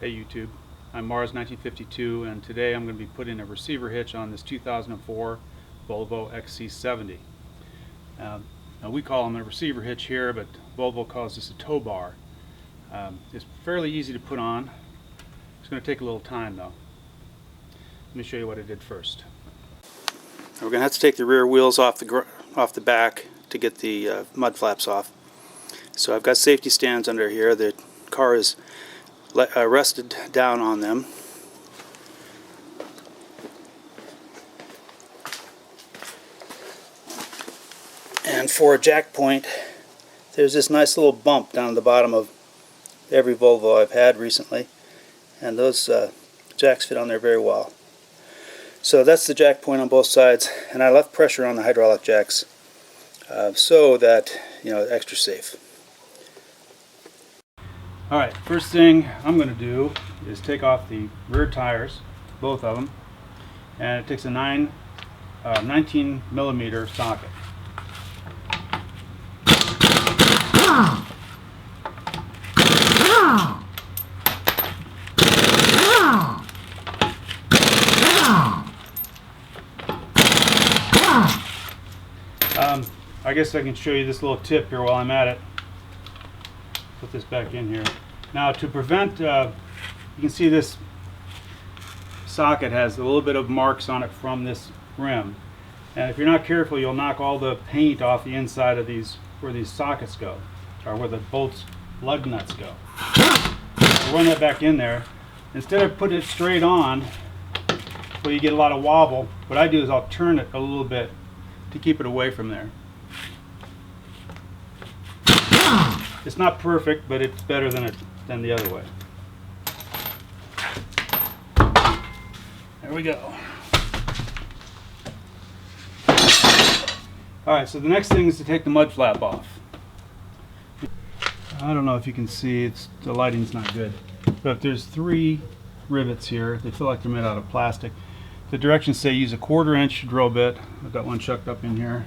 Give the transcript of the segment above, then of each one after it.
Hey YouTube, I'm Mars 1952, and today I'm going to be putting a receiver hitch on this 2004 Volvo XC70. Now we call them a receiver hitch here, but Volvo calls this a tow bar. It's fairly easy to put on. It's going to take a little time though. Let me show you what I did first. We're going to have to take the rear wheels off the back to get the mud flaps off. So I've got safety stands under here. The car is rested down on them. And for a jack point, there's this nice little bump down the bottom of every Volvo I've had recently, and those jacks fit on there very well. So that's the jack point on both sides, and I left pressure on the hydraulic jacks so that, you know, extra safe. Alright, first thing I'm going to do is take off the rear tires, both of them, and it takes a 19 millimeter socket. I guess I can show you this little tip here while I'm at it. Put this back in here. Now, to prevent, you can see this socket has a little bit of marks on it from this rim, and if you're not careful, you'll knock all the paint off the inside of these, where these sockets go, or where the bolts lug nuts go. So run that back in there. Instead of putting it straight on, where you get a lot of wobble, what I do is I'll turn it a little bit to keep it away from there. It's not perfect, but it's better than the other way. There we go. Alright, so the next thing is to take the mud flap off. I don't know if you can see, the lighting's not good, but there's 3 rivets here. They feel like they're made out of plastic. The directions say use a 1/4 inch drill bit. I've got one chucked up in here.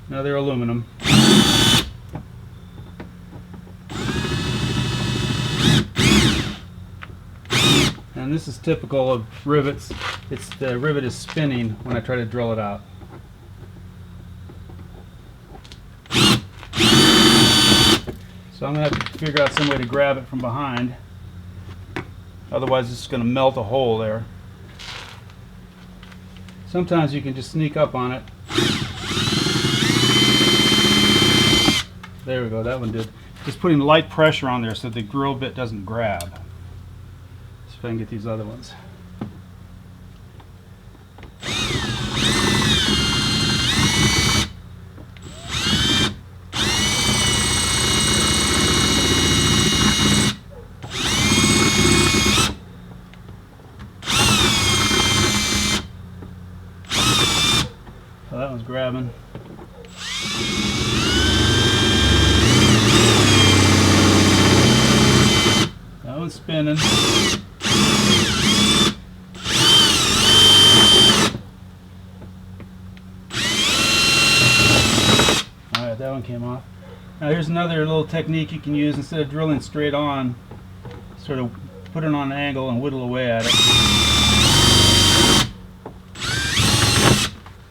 Now they're aluminum. And this is typical of rivets. The rivet is spinning when I try to drill it out. So I'm going to have to figure out some way to grab it from behind. Otherwise it's going to melt a hole there. Sometimes you can just sneak up on it. There we go, that one did. Just putting light pressure on there so the drill bit doesn't grab. See if I can get these other ones. Oh, that one's grabbing. That one's spinning. Alright, that one came off. Now here's another little technique you can use. Instead of drilling straight on, sort of put it on an angle and whittle away at it.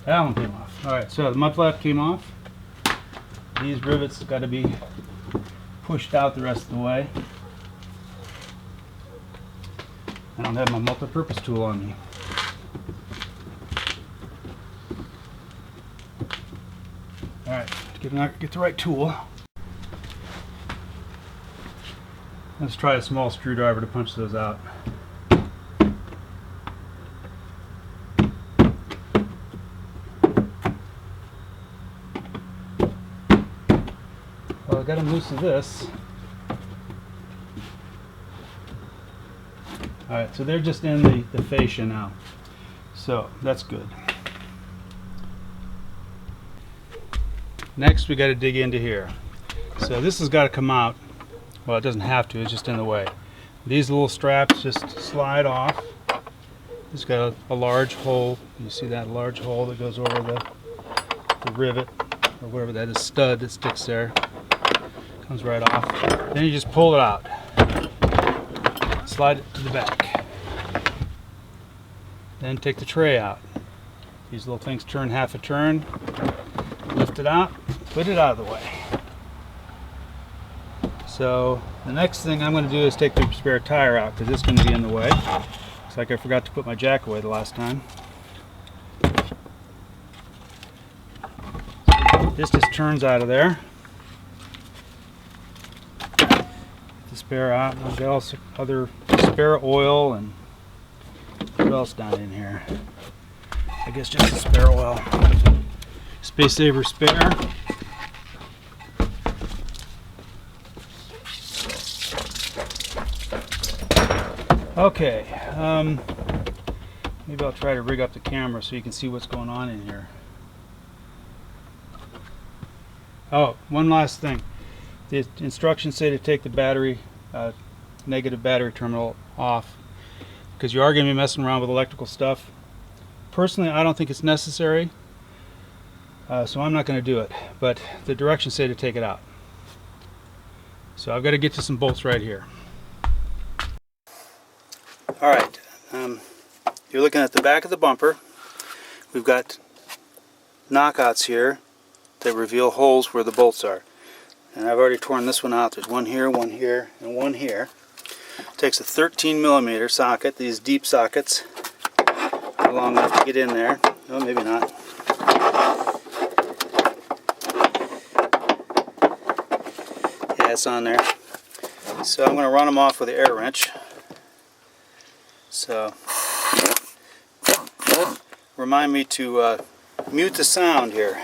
That one came off. Alright, so the mud flap came off. These rivets got to be pushed out the rest of the way. I don't have my multi-purpose tool on me. Alright, get the right tool. Let's try a small screwdriver to punch those out. Well, I got them loose of this. Alright, so they're just in the fascia now. So that's good. Next we got to dig into here. So this has got to come out. Well, it doesn't have to, it's just in the way. These little straps just slide off. It's got a large hole. You see that large hole that goes over the rivet, or whatever that is, stud that sticks there. Comes right off. Then you just pull it out. Slide it to the back. Then take the tray out. These little things turn half a turn. Lift it out, put it out of the way. So the next thing I'm going to do is take the spare tire out because it's going to be in the way. Looks like I forgot to put my jack away the last time. This just turns out of there. Get the spare out. I've got also other spare oil and what else down in here? I guess just the spare oil. Space saver spare. Okay, maybe I'll try to rig up the camera so you can see what's going on in here. Oh, one last thing. The instructions say to take the battery, negative battery terminal off because you are going to be messing around with electrical stuff. Personally, I don't think it's necessary, so I'm not going to do it, but the directions say to take it out. So I've got to get to some bolts right here. Alright, you're looking at the back of the bumper. We've got knockouts here that reveal holes where the bolts are. And I've already torn this one out. There's one here, and one here. It takes a 13mm socket, these deep sockets, long enough to get in there. Oh, maybe not. Yeah, it's on there. So I'm going to run them off with an air wrench. So, remind me to mute the sound here.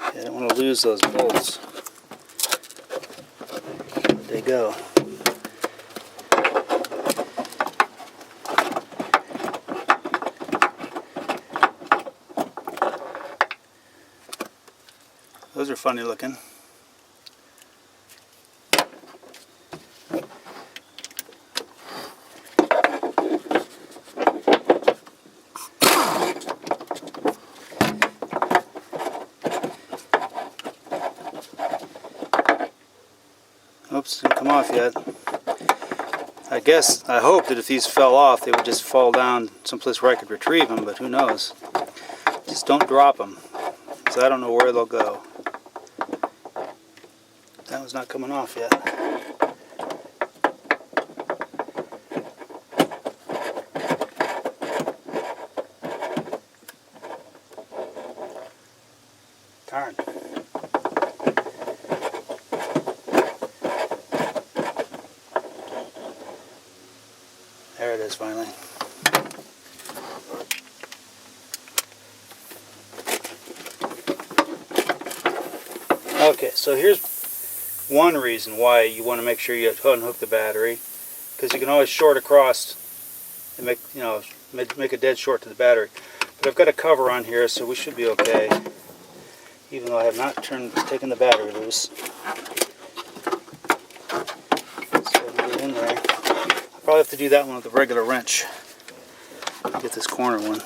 I don't want to lose those bolts. Where'd they go? Those are funny looking. Oops, didn't come off yet. I hope that if these fell off, they would just fall down someplace where I could retrieve them, but who knows. Just don't drop them, because I don't know where they'll go. That one's not coming off yet. Darn. There it is finally. Okay, so here's one reason why you want to make sure you unhook the battery, because you can always short across and make a dead short to the battery. But I've got a cover on here, so we should be okay, even though I have not taken the battery loose. So I'll get in there. I'll probably have to do that one with a regular wrench. Get this corner one.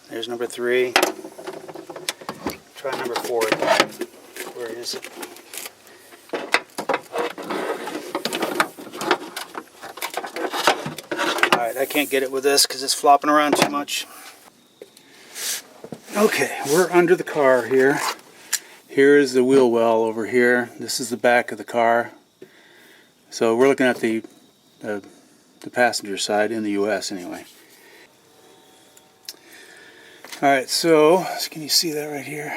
There's number 3. Try number 4. Where is it? Alright, I can't get it with this because it's flopping around too much. Okay, we're under the car here. Here is the wheel well over here. This is the back of the car. So we're looking at the passenger side in the US anyway. Alright, so can you see that right here?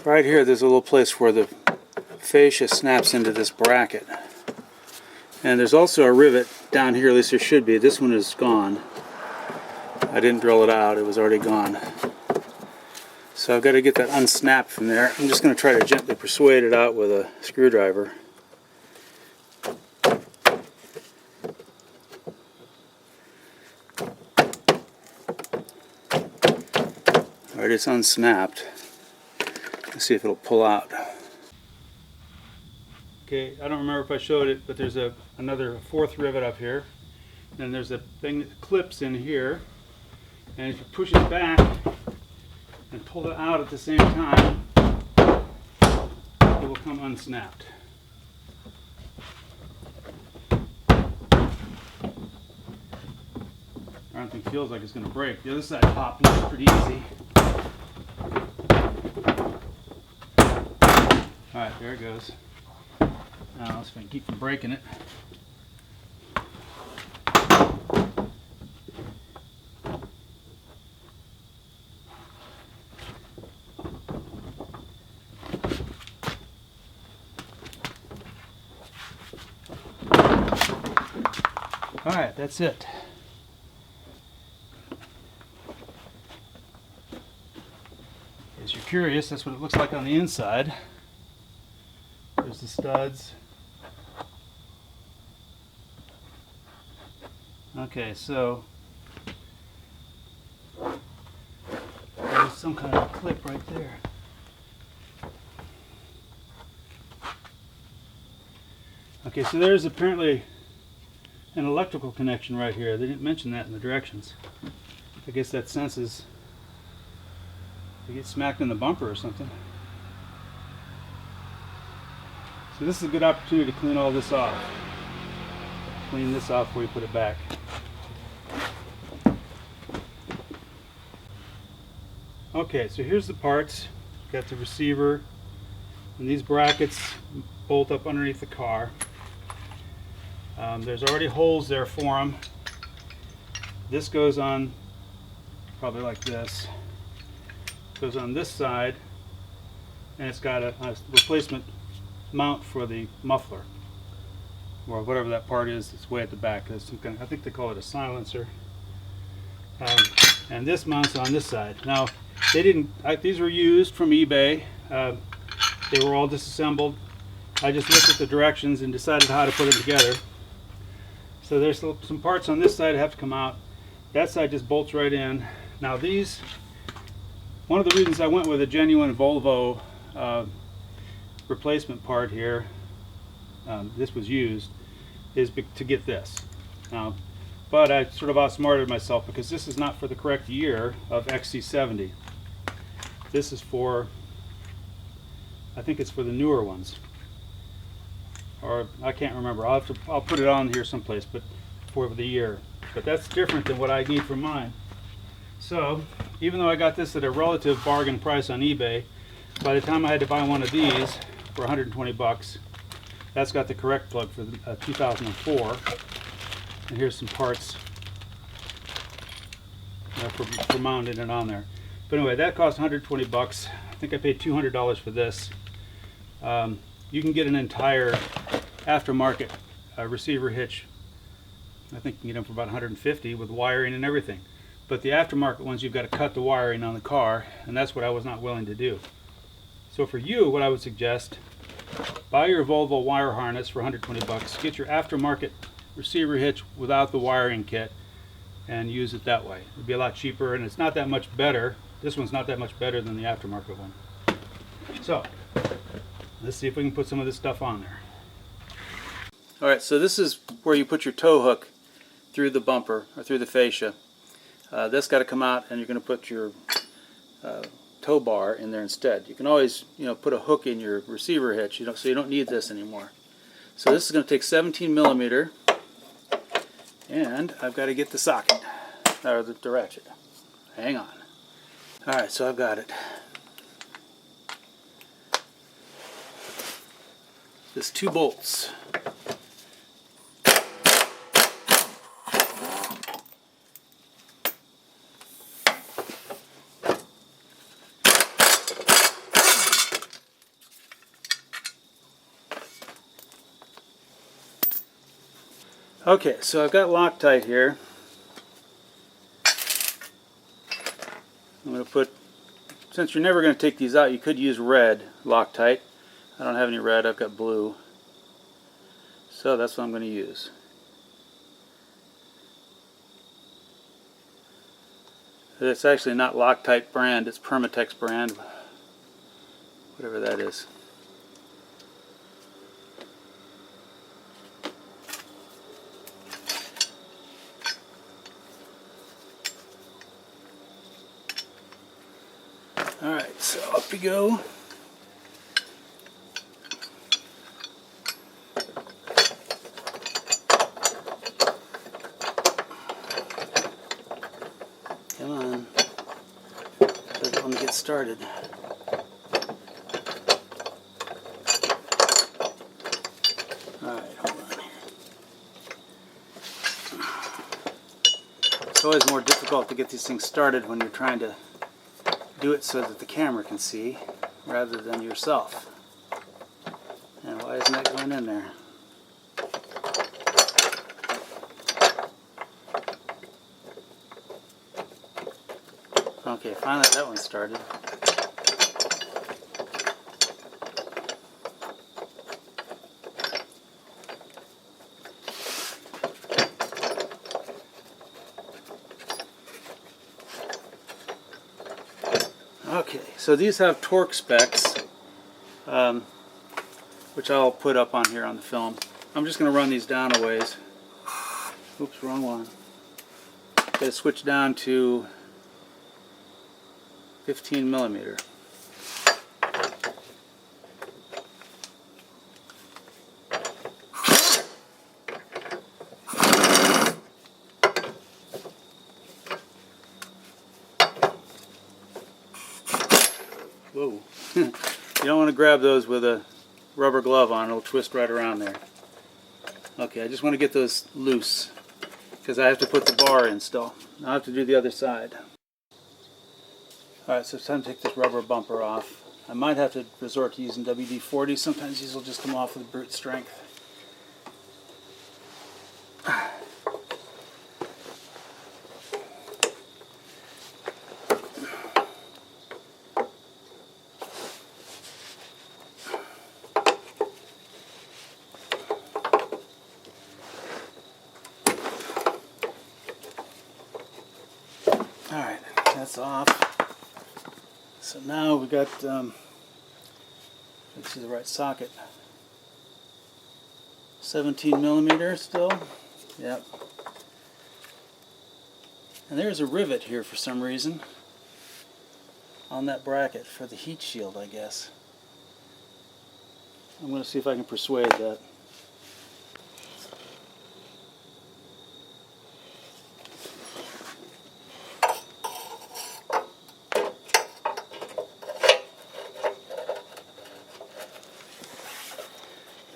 Right here there's a little place where the fascia snaps into this bracket. And there's also a rivet down here, at least there should be. This one is gone. I didn't drill it out, it was already gone. So I've got to get that unsnapped from there. I'm just going to try to gently persuade it out with a screwdriver. Alright, it's unsnapped. Let's see if it'll pull out. Okay, I don't remember if I showed it, but there's another fourth rivet up here. And there's a thing that clips in here. And if you push it back and pull it out at the same time, it will come unsnapped. I don't think it feels like it's going to break. The other side popped loose pretty easy. Alright, there it goes. Now let's see if I can keep from breaking it. Alright, that's it. As you're curious, that's what it looks like on the inside. There's the studs. Okay, so there's some kind of a clip right there. Okay, so there's apparently an electrical connection right here. They didn't mention that in the directions. I guess that senses they get smacked in the bumper or something. So this is a good opportunity to clean all this off. Clean this off before you put it back. Okay, so here's the parts. Got the receiver, and these brackets bolt up underneath the car. There's already holes there for them. This goes on probably like this. Goes on this side, and it's got a replacement mount for the muffler, or whatever that part is. It's way at the back. There's some kind of, I think they call it a silencer. And this mounts on this side. Now, they didn't. These were used from eBay. They were all disassembled. I just looked at the directions and decided how to put them together. So there's some parts on this side that have to come out. That side just bolts right in. Now these, one of the reasons I went with a genuine Volvo replacement part here, this was used, is to get this. Now, but I sort of outsmarted myself because this is not for the correct year of XC70. This is for, I think it's for the newer ones. Or I can't remember. I'll put it on here someplace, but for the year. But that's different than what I need for mine. So even though I got this at a relative bargain price on eBay, by the time I had to buy one of these for 120 bucks, that's got the correct plug for the 2004. And here's some parts for mounting it on there. But anyway, that cost 120 bucks. I think I paid $200 for this. You can get an entire aftermarket receiver hitch. I think you can get them for about 150 with wiring and everything. But the aftermarket ones, you've got to cut the wiring on the car, and that's what I was not willing to do. So for you, what I would suggest, buy your Volvo wire harness for 120 bucks. Get your aftermarket receiver hitch without the wiring kit and use it that way. It'd be a lot cheaper, and it's not that much better. This one's not that much better than the aftermarket one. So let's see if we can put some of this stuff on there. Alright, so this is where you put your tow hook through the bumper, or through the fascia. That's got to come out, and you're going to put your tow bar in there instead. You can always, put a hook in your receiver hitch, so you don't need this anymore. So this is going to take 17 millimeter, and I've got to get the socket, or the ratchet. Hang on. Alright, so I've got it. There's 2 bolts. Okay, so I've got Loctite here. I'm going to put, since you're never going to take these out, you could use red Loctite. I don't have any red, I've got blue. So that's what I'm going to use. It's actually not Loctite brand, it's Permatex brand, whatever that is. Alright, so up we go. Come on. Doesn't want to get started. Alright, hold on here. It's always more difficult to get these things started when you're trying to do it so that the camera can see rather than yourself. And why isn't that going in there? Okay, finally that one started. Okay, so these have torque specs, which I'll put up on here on the film. I'm just going to run these down a ways. Oops, wrong one. Got to switch down to 15 millimeter. Whoa. You don't want to grab those with a rubber glove on, it'll twist right around there. Okay, I just want to get those loose because I have to put the bar in still. Now I have to do the other side. Alright, so it's time to take this rubber bumper off. I might have to resort to using WD-40. Sometimes these will just come off with brute strength. Alright, that's off. So now we got, let's see the right socket. 17 millimeter still. Yep. And there's a rivet here for some reason on that bracket for the heat shield, I guess. I'm going to see if I can persuade that.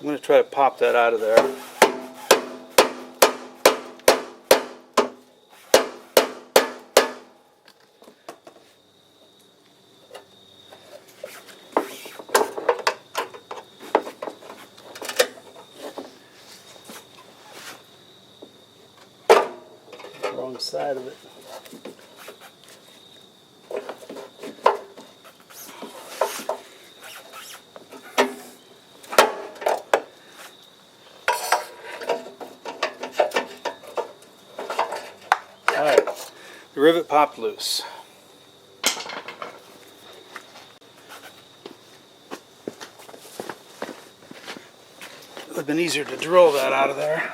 I'm going to try to pop that out of there. Wrong side of it. Alright, the rivet popped loose. It would have been easier to drill that out of there.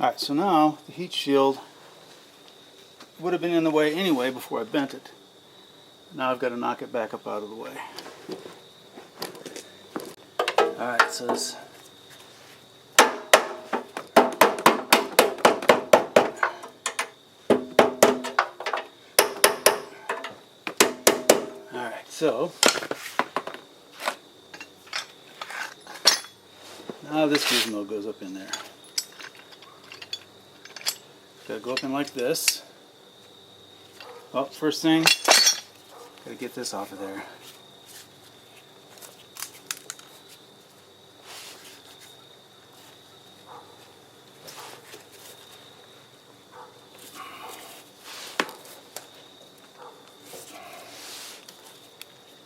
Alright, so now the heat shield would have been in the way anyway before I bent it. Now I've got to knock it back up out of the way. Alright, so this Alright, so now this gizmo goes up in there. Gotta go up in like this. Oh, first thing, gotta get this off of there.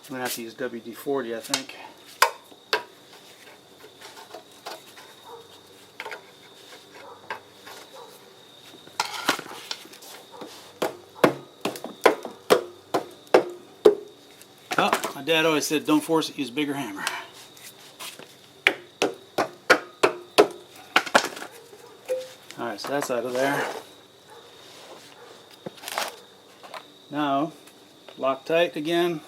I'm gonna have to use WD-40, I think. Oh, my dad always said, don't force it, use a bigger hammer. Alright, so that's out of there. Now, Loctite again.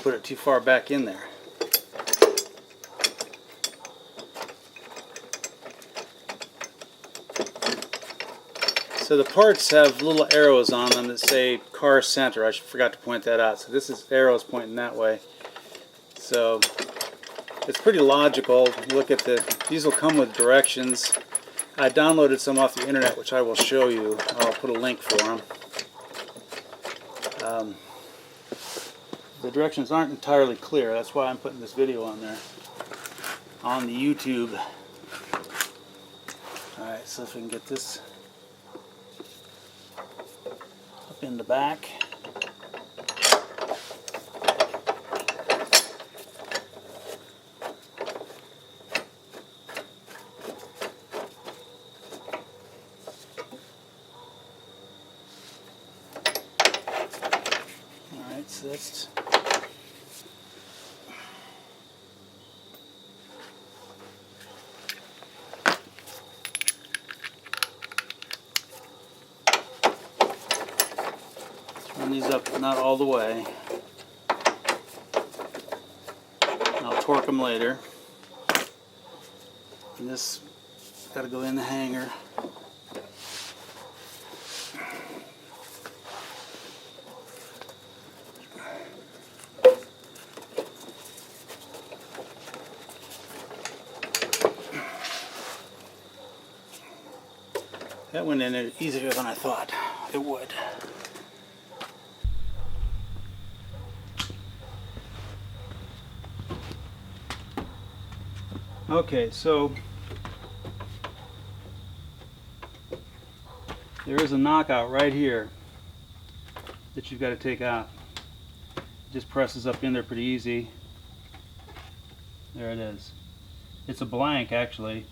Put it too far back in there. So the parts have little arrows on them that say car center. I forgot to point that out. So this is arrows pointing that way. So it's pretty logical. Look at these will come with directions. I downloaded some off the internet, which I will show you. I'll put a link for them. The directions aren't entirely clear. That's why I'm putting this video on there, on the YouTube. Alright, so if we can get this up in the back. Alright, so that's run these up, not all the way. I'll torque them later. And this got to go in the hanger. That went in there easier than I thought it would. Okay, so there is a knockout right here that you've got to take out. It just presses up in there pretty easy. There it is. It's a blank actually.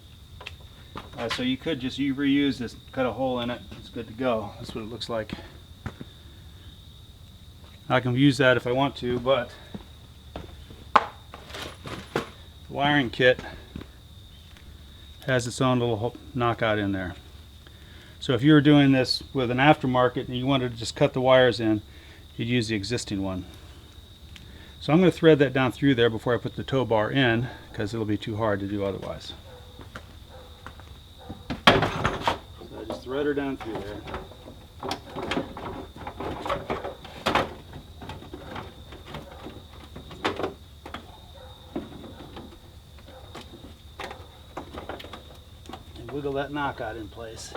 So you could just reuse this, cut a hole in it, it's good to go. That's what it looks like. I can use that if I want to, but the wiring kit has its own little knockout in there. So if you were doing this with an aftermarket and you wanted to just cut the wires in, you'd use the existing one. So I'm going to thread that down through there before I put the tow bar in, because it'll be too hard to do otherwise. So I just thread her down through there. Wiggle that knockout in place.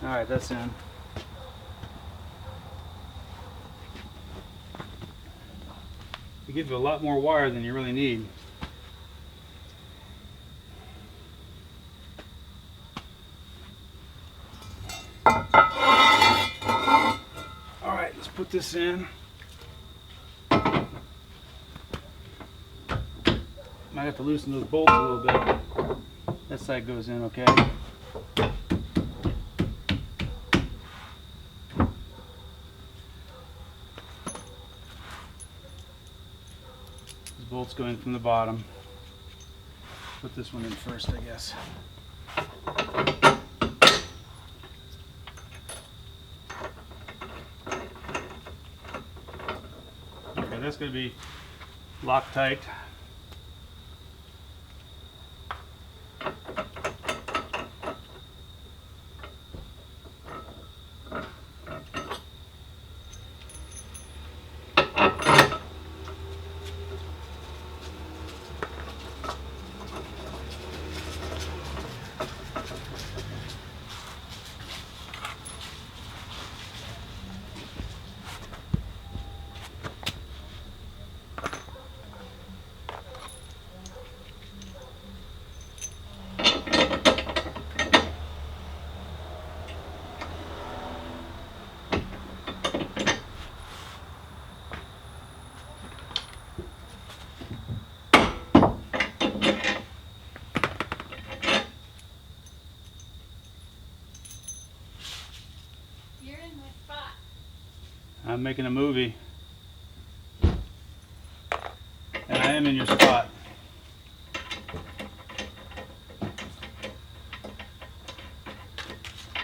Alright, that's in. It gives you a lot more wire than you really need. Alright, let's put this in. Might have to loosen those bolts a little bit. That side goes in okay. These bolts go in from the bottom. Put this one in first, I guess. Okay, that's going to be Loctite. I'm making a movie, and I am in your spot.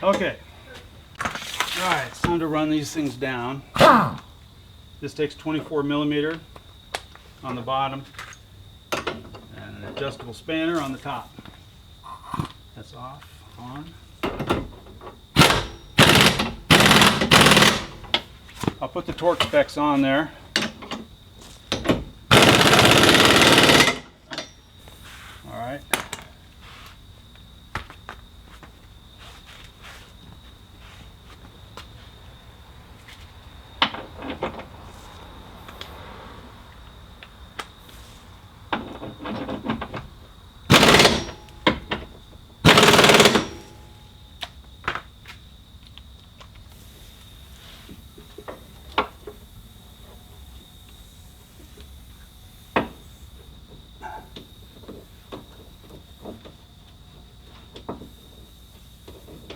Okay, alright, it's time to run these things down. This takes 24mm on the bottom and an adjustable spanner on the top. That's off, on. I'll put the torque specs on there. All right.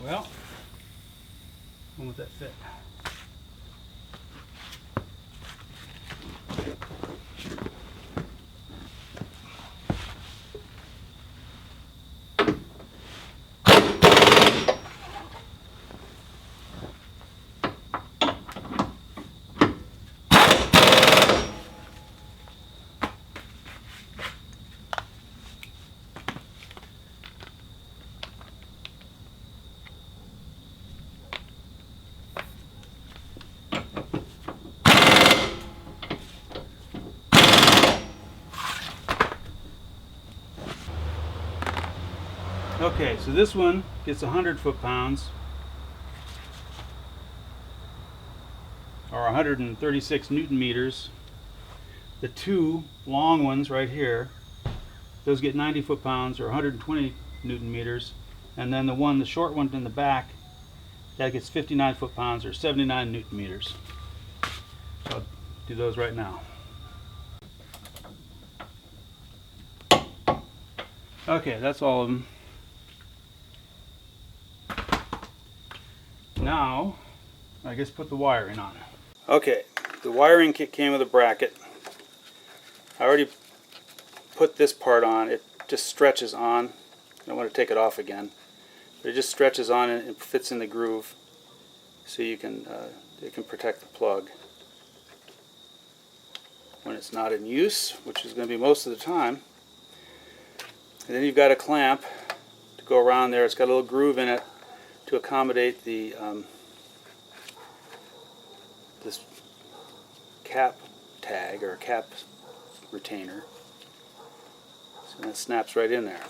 Well, when would that fit? Okay, so this one gets 100 foot-pounds, or 136 Newton meters. The two long ones right here, those get 90 foot-pounds, or 120 Newton meters. And then the short one in the back, that gets 59 foot-pounds, or 79 Newton meters. So I'll do those right now. Okay, that's all of them. Now, I guess put the wiring on. Okay, the wiring kit came with a bracket. I already put this part on. It just stretches on. I don't want to take it off again. But it just stretches on and it fits in the groove, so you can it can protect the plug when it's not in use, which is going to be most of the time. And then you've got a clamp to go around there. It's got a little groove in it to accommodate the this cap tag, or cap retainer. So that snaps right in there.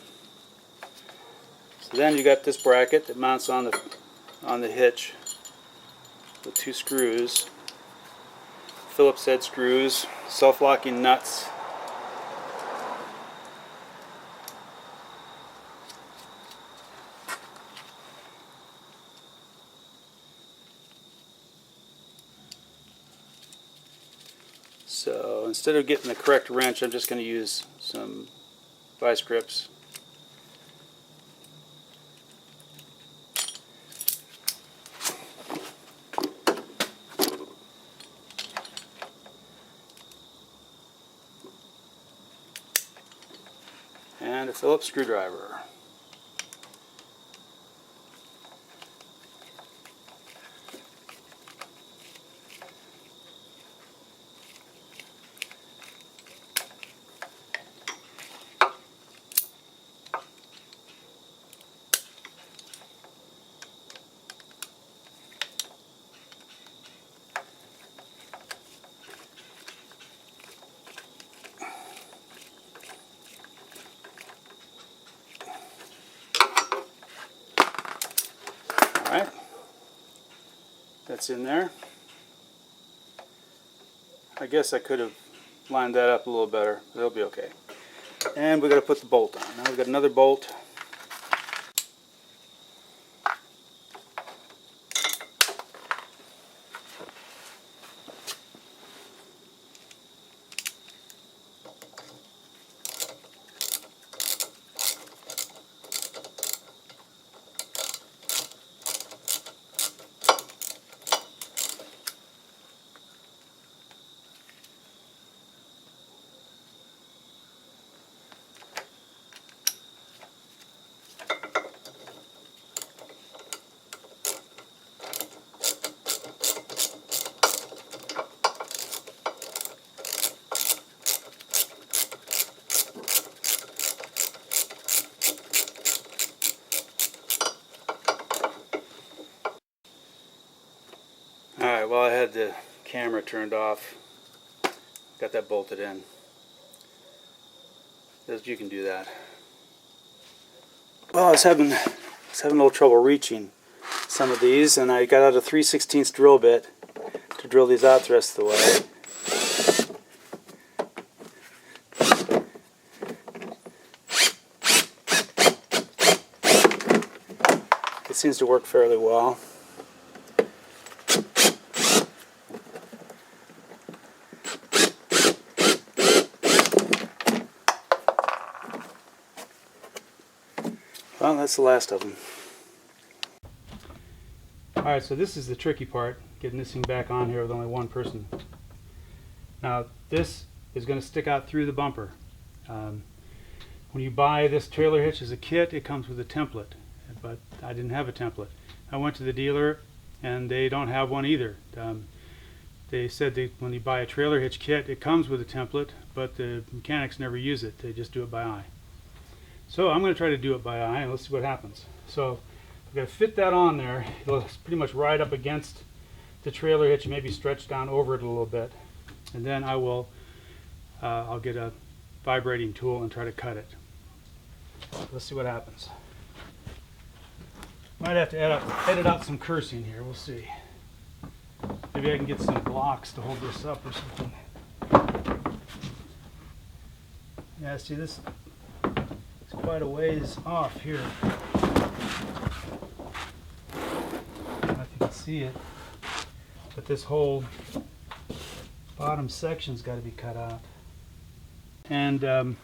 So then you got this bracket that mounts on the on the hitch with 2 screws, Phillips head screws, self-locking nuts. So instead of getting the correct wrench, I'm just going to use some vice grips. And a Phillips screwdriver. Alright, that's in there. I guess I could have lined that up a little better, but it'll be okay. And we're going to put the bolt on. Now we've got another bolt. Alright, well, I had the camera turned off. Got that bolted in. You can do that. Well, I was having a little trouble reaching some of these, and I got out a 3/16 drill bit to drill these out the rest of the way. It seems to work fairly well. Well, that's the last of them. Alright, so this is the tricky part, getting this thing back on here with only one person. Now, this is going to stick out through the bumper. When you buy this trailer hitch as a kit, it comes with a template, but I didn't have a template. I went to the dealer and they don't have one either. They said when you buy a trailer hitch kit, it comes with a template, but the mechanics never use it. They just do it by eye. So I'm going to try to do it by eye, and let's see what happens. So I'm going to fit that on there. It's pretty much right up against the trailer hitch, maybe stretch down over it a little bit, and then I'll get a vibrating tool and try to cut it. Let's see what happens. Might have to edit out some cursing here. We'll see. Maybe I can get some blocks to hold this up or something. Yeah, see, this is quite a ways off here. I don't know if you can see it, but this whole bottom section's got to be cut out. And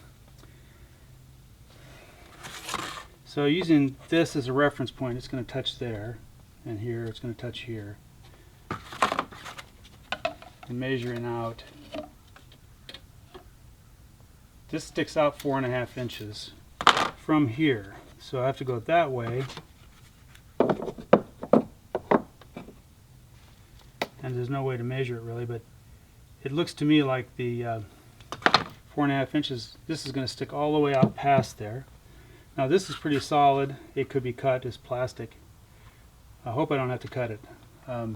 so using this as a reference point, it's going to touch there, and here it's going to touch here. And measuring out, this sticks out 4.5 inches from here, so I have to go that way, and there's no way to measure it really, but it looks to me like the 4.5 inches, this is going to stick all the way out past there. Now this is pretty solid. It could be cut as plastic. I hope I don't have to cut it. Let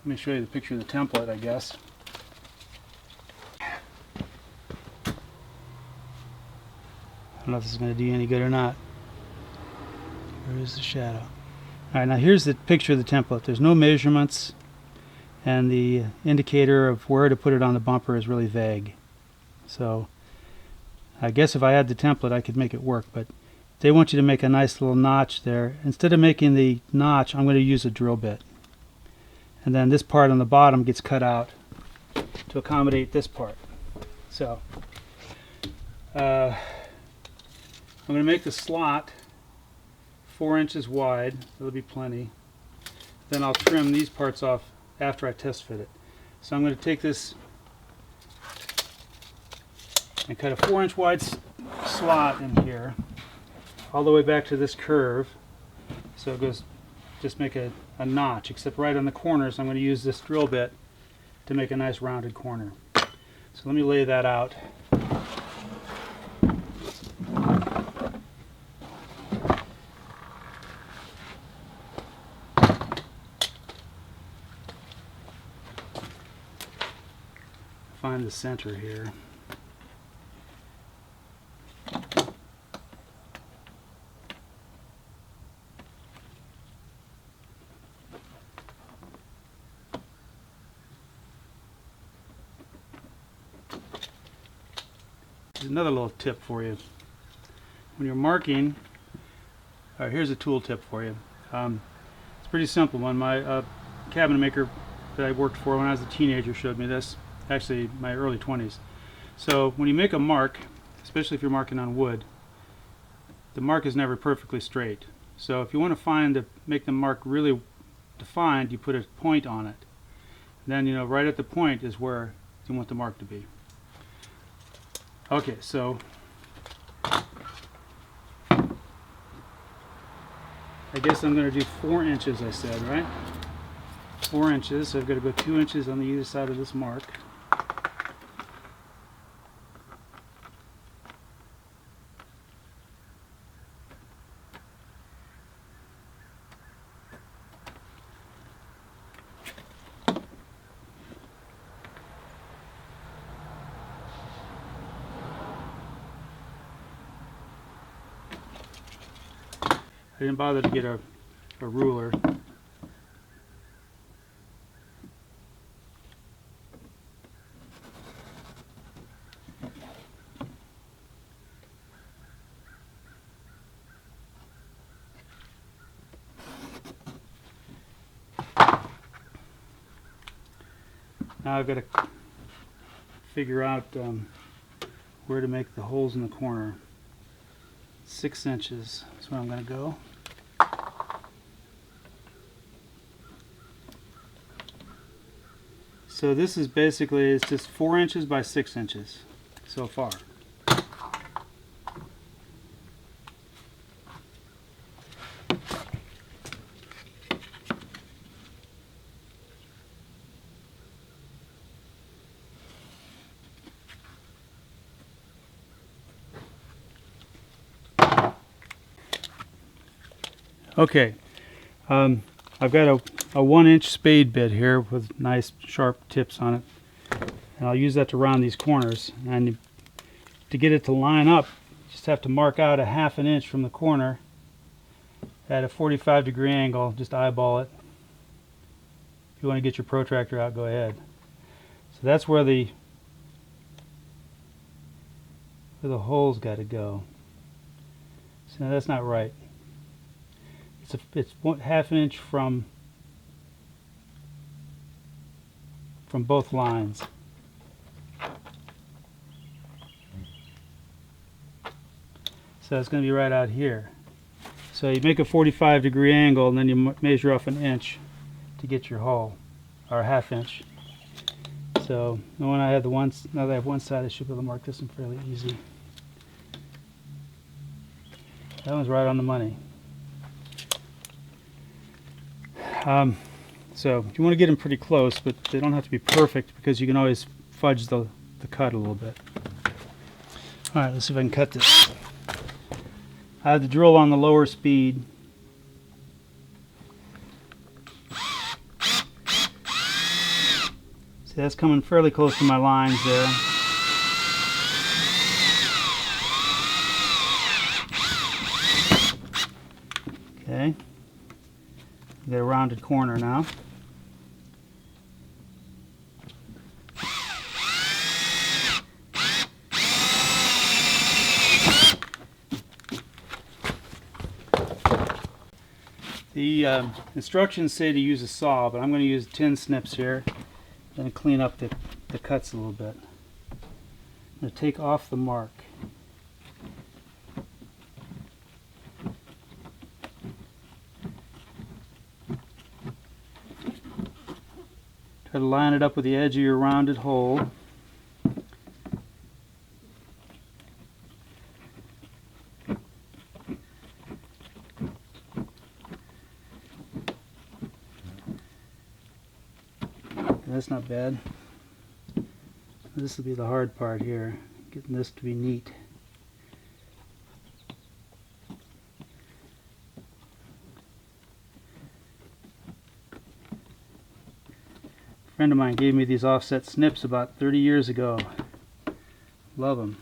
me show you the picture of the template, I guess. I don't know if this is going to do you any good or not. Where is the shadow? Alright, now here's the picture of the template. There's no measurements, and the indicator of where to put it on the bumper is really vague. So I guess if I had the template I could make it work, but they want you to make a nice little notch there. Instead of making the notch, I'm going to use a drill bit. And then this part on the bottom gets cut out to accommodate this part. So I'm going to make the slot 4 inches wide. That'll be plenty. Then I'll trim these parts off after I test fit it. So I'm going to take this and cut a 4-inch wide slot in here all the way back to this curve. So it goes, just make a notch, except right on the corners I'm going to use this drill bit to make a nice rounded corner. So let me lay that out. Find the center here. Another little tip for you. When you're marking, here's a tool tip for you. It's pretty simple. When my cabinet maker that I worked for when I was a teenager showed me this, actually my early 20s. So when you make a mark, especially if you're marking on wood, the mark is never perfectly straight. So if you want to make the mark really defined, you put a point on it. Then, you know, right at the point is where you want the mark to be. Okay, so I guess I'm going to do 4 inches, I said, right? 4 inches, so I've got to go 2 inches on the either side of this mark. I didn't bother to get a ruler. Now I've got to figure out where to make the holes in the corner. 6 inches is where I'm going to go. So this is basically, it's just 4 inches by 6 inches so far. Okay, I've got a 1-inch spade bit here with nice sharp tips on it, and I'll use that to round these corners. And to get it to line up, you just have to mark out a 1/2 inch from the corner at a 45-degree angle. Just eyeball it. If you want to get your protractor out, go ahead. So that's where the hole's got to go. So that's not right. It's 1/2 inch from both lines. So it's going to be right out here. So you make a 45-degree angle, and then you measure off 1 inch to get your hole, or 1/2 inch. So when I have now that I have one side, I should be able to mark this one fairly easy. That one's right on the money. So you want to get them pretty close, but they don't have to be perfect because you can always fudge the cut a little bit. Alright, let's see if I can cut this. I have the drill on the lower speed. See, that's coming fairly close to my lines there. Okay. Get a rounded corner now. The instructions say to use a saw, but I'm going to use tin snips here and clean up the cuts a little bit. I'm going to take off the mark. Try to line it up with the edge of your rounded hole. That's not bad. This will be the hard part here, getting this to be neat. A friend of mine gave me these offset snips about 30 years ago. Love them.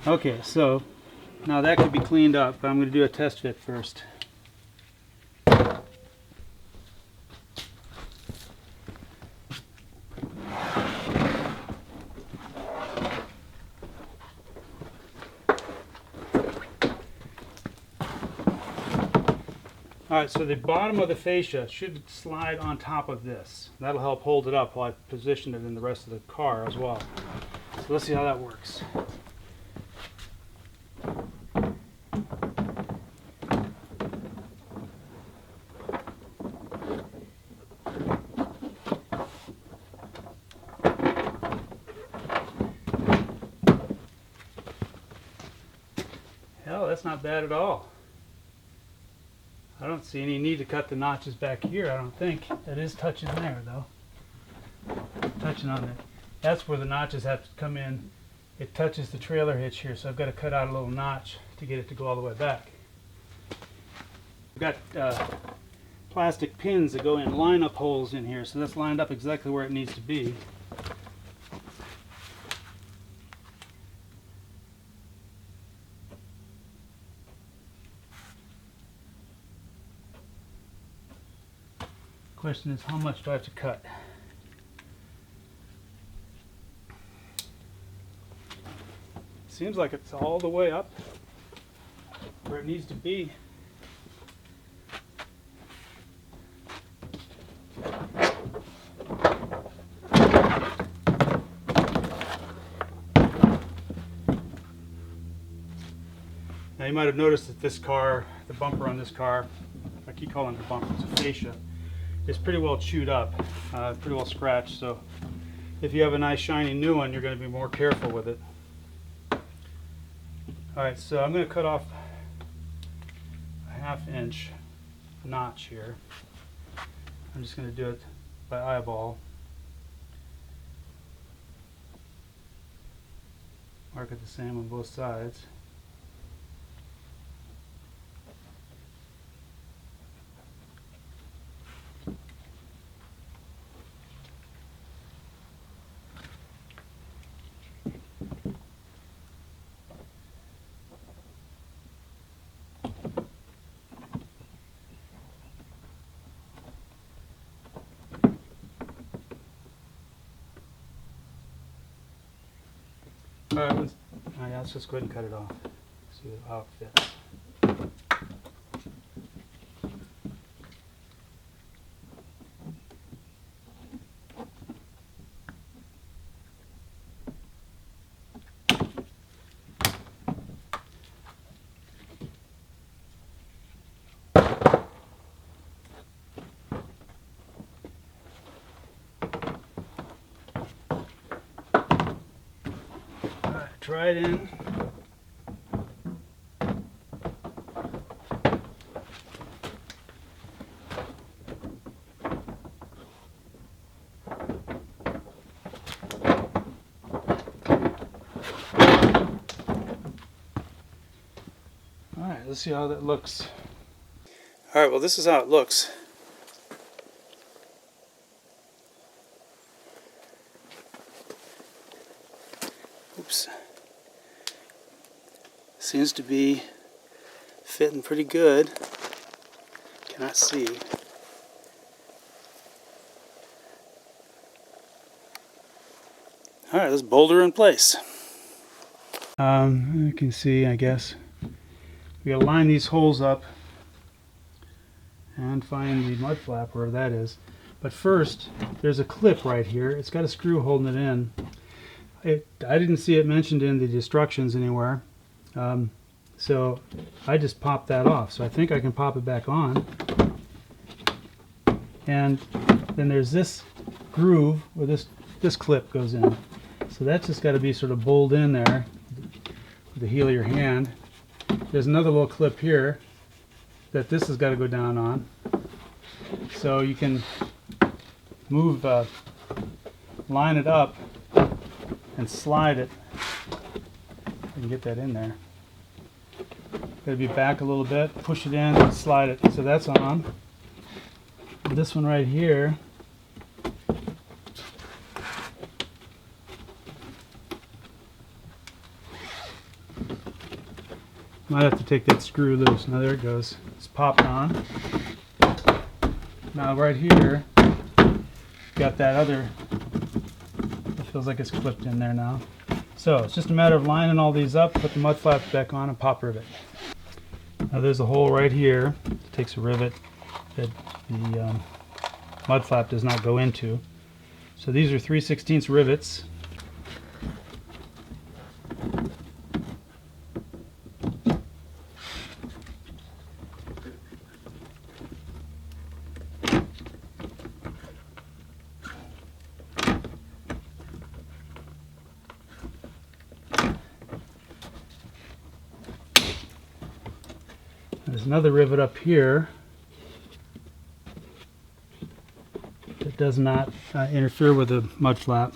Okay, so now that could be cleaned up, but I'm going to do a test fit first. Alright, so the bottom of the fascia should slide on top of this. That'll help hold it up while I position it in the rest of the car as well. So let's see how that works. Hell, that's not bad at all. I don't see any need to cut the notches back here, I don't think. That is touching there, though. Touching on it. That's where the notches have to come in. It touches the trailer hitch here, so I've got to cut out a little notch to get it to go all the way back. I've got plastic pins that go in line-up holes in here, so that's lined up exactly where it needs to be. Question is, how much do I have to cut? Seems like it's all the way up where it needs to be. Now you might have noticed that this car, the bumper on this car, I keep calling it a bumper, it's a fascia. It's pretty well chewed up, pretty well scratched, so if you have a nice shiny new one, you're going to be more careful with it. Alright, so I'm going to cut off a 1/2 inch notch here. I'm just going to do it by eyeball. Mark it the same on both sides. Alright, let's just go ahead and cut it off. See how it fits. Try it in. Alright, let's see how that looks. Alright, well, this is how it looks. Oops. Seems to be fitting pretty good. cannot see. Alright, let's boulder in place. You can see, I guess, we gotta line these holes up and find the mud flap wherever that is. But first, there's a clip right here. It's got a screw holding it in. I didn't see it mentioned in the instructions anywhere. So I just popped that off. So I think I can pop it back on. And then there's this groove where this clip goes in. So that's just got to be sort of bowled in there with the heel of your hand. There's another little clip here that this has got to go down on. So you can move, line it up and slide it. You can get that in there. Got to be back a little bit, push it in, and slide it. So that's on. And this one right here, might have to take that screw loose. Now there it goes. It's popped on. Now right here, got that other, it feels like it's clipped in there now. So it's just a matter of lining all these up, put the mud flaps back on, and pop rivet. Now there's a hole right here. It takes a rivet that the mud flap does not go into. So these are 3/16 rivets. There's another rivet up here that does not interfere with the mud flap.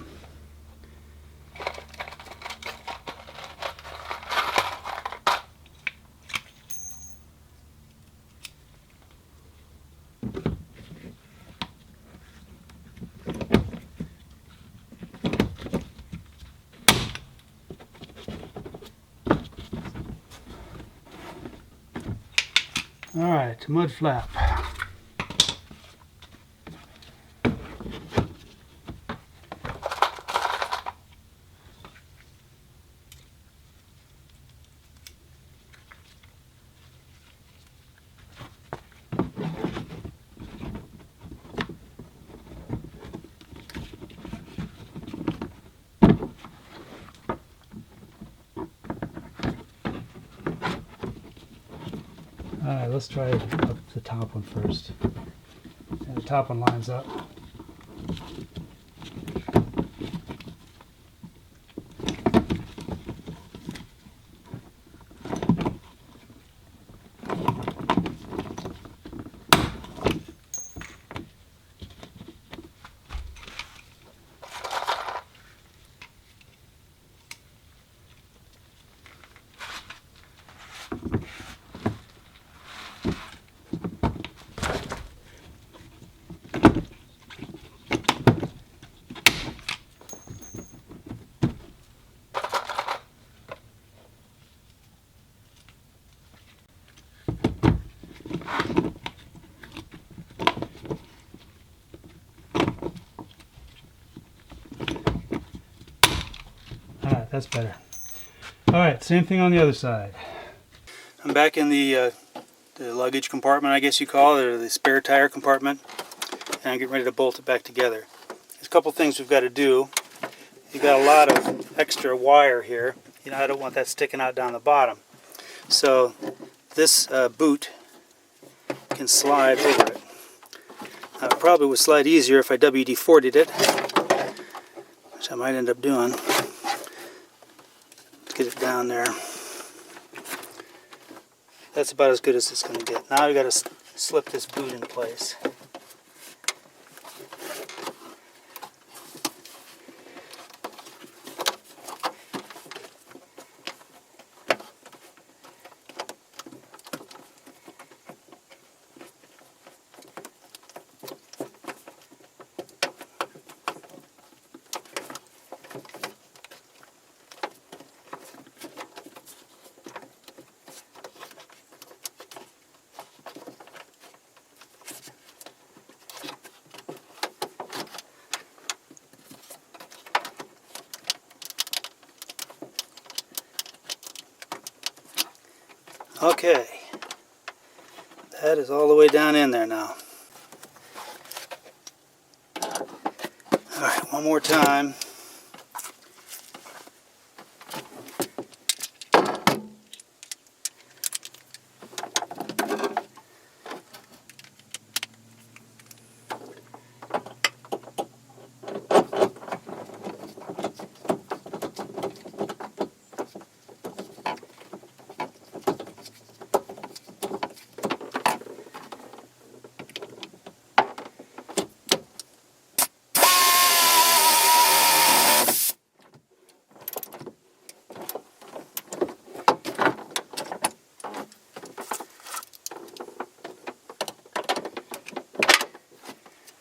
Alright, mud flap. Alright, let's try up the top one first. And the top one lines up. Alright, that's better. Alright, same thing on the other side. I'm back in the luggage compartment, I guess you call it, or the spare tire compartment, and I'm getting ready to bolt it back together. There's a couple things we've got to do. You've got a lot of extra wire here. You know, I don't want that sticking out down the bottom. So this boot can slide over it. Now, it probably would slide easier if I WD-40'd it, which I might end up doing. Let's get it down there. That's about as good as it's going to get. Now I've got to slip this boot in place. Okay, that is all the way down in there now. Alright, one more time.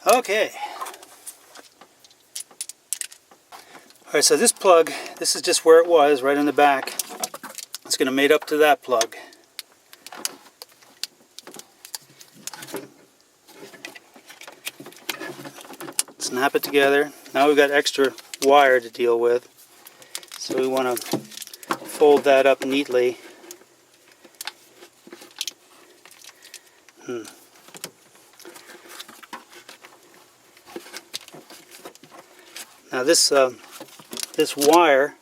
Okay. Alright, so this plug, this is just where it was, right in the back. It's going to mate up to that plug. Snap it together. Now we've got extra wire to deal with. So we want to fold that up neatly. Now this wire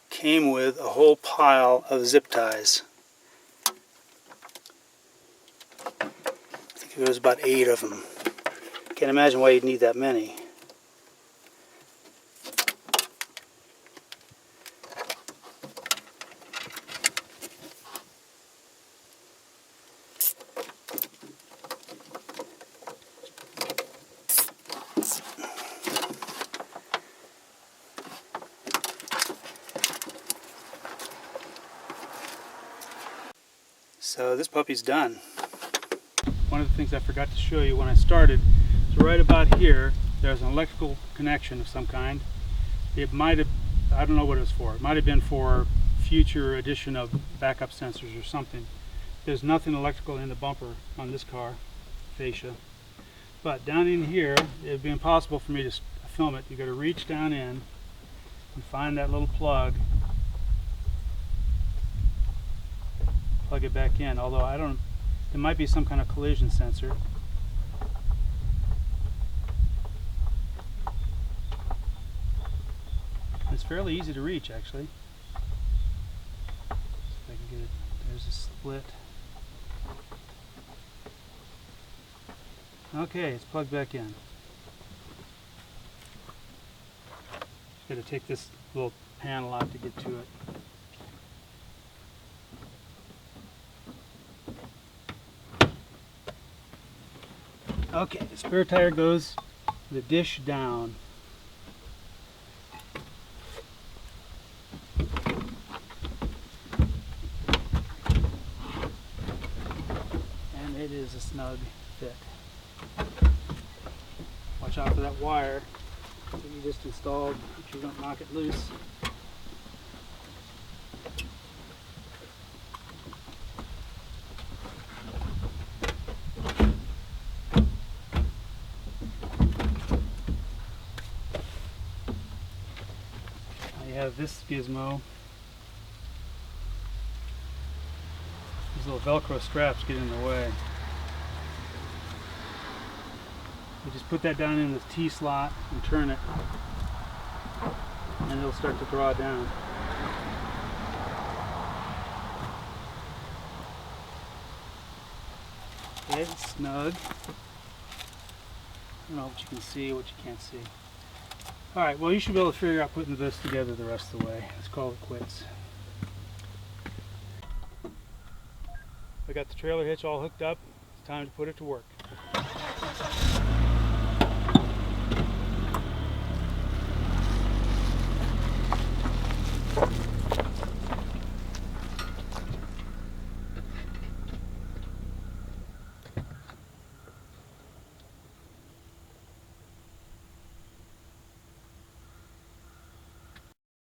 came with a whole pile of zip ties. I think it was about 8 of them. Can't imagine why you'd need that many. So this puppy's done. One of the things I forgot to show you when I started, so right about here, there's an electrical connection of some kind. It might have, I don't know what it was for. It might have been for future addition of backup sensors or something. There's nothing electrical in the bumper on this car, fascia. But down in here, it would be impossible for me to film it. You've got to reach down in and find that little plug. Plug it back in, although I don't, there might be some kind of collision sensor. It's fairly easy to reach, actually. See if I can get it. There's a split. Okay, it's plugged back in. Got to take this little panel out to get to it. Okay, the spare tire goes the dish down. And it is a snug fit. Watch out for that wire that you just installed, if you don't knock it loose. You have this gizmo. These little Velcro straps get in the way. You just put that down in the T slot and turn it, and it'll start to draw down. Okay, it's snug. I don't know what you can see, what you can't see. Alright, well, you should be able to figure out putting this together the rest of the way. Let's call it quits. I got the trailer hitch all hooked up. It's time to put it to work.